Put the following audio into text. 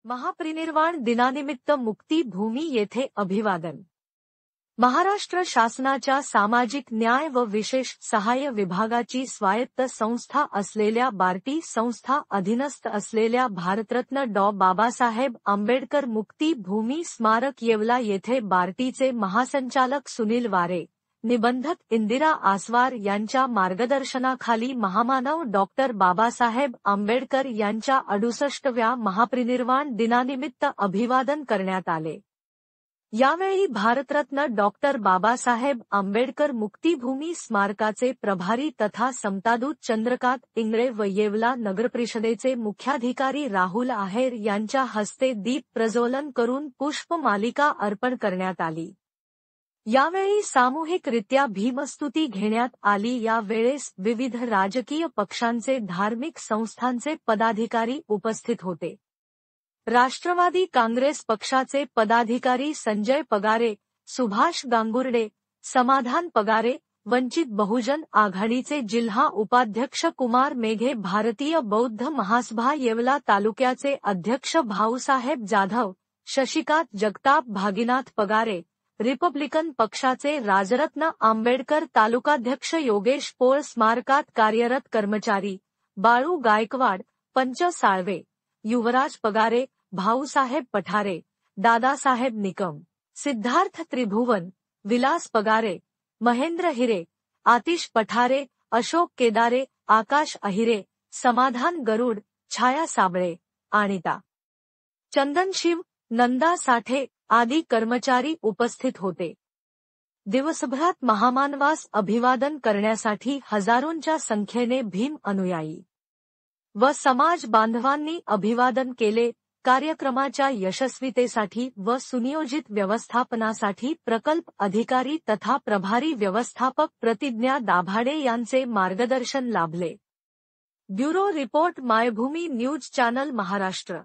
महापरिनिर्वाण दिनानिमित्त मुक्ती भूमी येथे अभिवादन। महाराष्ट्र शासनाच्या सामाजिक न्याय व विशेष सहाय्य विभागाची स्वायत्त संस्था असलेल्या बार्टी संस्था अधीनस्थ असलेल्या भारतरत्न डॉ. बाबासाहेब आंबेडकर मुक्ती भूमी स्मारक येवला येथे बार्टीचे महासंचालक सुनील वारे, निबंधक इंदिरा आसवार यांच्या मार्गदर्शनाखाली महामानव डॉ. बाबासाहेब आंबेडकर यांच्या 68व्या महापरिनिर्वाण दिनानिमित्त अभिवादन करण्यात आले। यावेळी भारतरत्न डॉ. बाबासाहेब आंबेडकर मुक्तीभूमी स्मारकाचे प्रभारी तथा समतादूत चंद्रकांत इंगळे व येवला नगरपरिषदेचे मुख्याधिकारी राहुल आहेर यांच्या हस्ते दीप प्रज्वलन करून पुष्पमालिका अर्पण करण्यात आली। यावेळी सामूहिकरित्या भीमस्तुती घेण्यात आली। या वेळेस विविध राजकीय पक्षांचे धार्मिक संस्थांचे पदाधिकारी उपस्थित होते। राष्ट्रवादी काँग्रेस पक्षाचे पदाधिकारी संजय पगारे, सुभाष गांगुर्डे, समाधान पगारे, वंचित बहुजन आघाडीचे जिल्हा उपाध्यक्ष कुमार मेघे, भारतीय बौद्ध महासभा येवला तालुक्याचे अध्यक्ष भाऊसाहेब जाधव, शशिकांत जगताप, भागीनाथ पगारे, रिपब्लिकन पक्षाचे राजरत्न आंबेडकर तालुकाध्यक्ष योगेश पोळ, स्मारकात कार्यरत कर्मचारी बाळू गायकवाड, पंच साळवे, युवराज पगारे, भाऊसाहेब पठारे, दादासाहेब निकम, सिद्धार्थ त्रिभुवन, विलास पगारे, महेंद्र हिरे, आतिश पठारे, अशोक केदारे, आकाश अहिरे, समाधान गरुड, छाया साबळे, अनिता चंदनशिव, नंदा साठे आदी कर्मचारी उपस्थित होते। दिवसभरात महामानवास अभिवादन करण्यासाठी हजारोंच्या संख्येने भीम अनुयायी व समाज बांधवांनी अभिवादन केले। कार्यक्रमाच्या यशस्वीतेसाठी व सुनियोजित व्यवस्थापनासाठी प्रकल्प अधिकारी तथा प्रभारी व्यवस्थापक प्रतिज्ञा दाभाडे यांचे मार्गदर्शन लाभले। Bureau report, Maybhumi news channel, Maharashtra.